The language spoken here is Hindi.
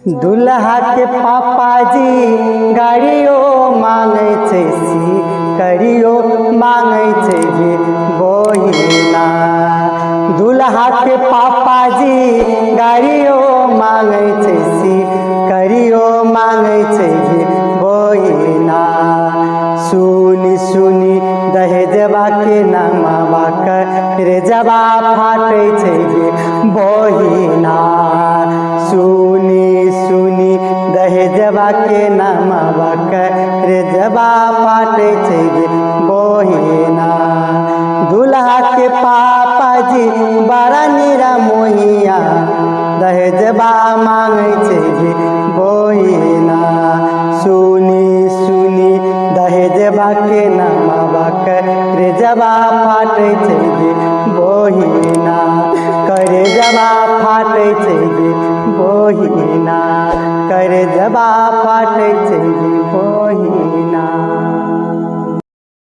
दुल्हा के पापाजी गाड़ियो मांगे छै सी करियो मांगे छै गे बहिना। दुल्हा के पापाजी गाड़ियो मांगे छै सी करियो मांगे छै गे बहिना। सुनी सुनी दहेजवा के नामवा रे जबा फाटे छै गे बहिना। सुनी सुनी दहेजवा के नामवा रे जबा फाटे छै गे बहिना। दुल्हा के पापाजी बड़ा निरा मोहिया दहेजवा मांगे छै गे बहिना। सुनी सुनी दहेजवा के नामवा रे जबा फाटे छै गे बहिना। करे जबा फाटे छै गे बहिना। करे जबा फाटे छै गे बहिना।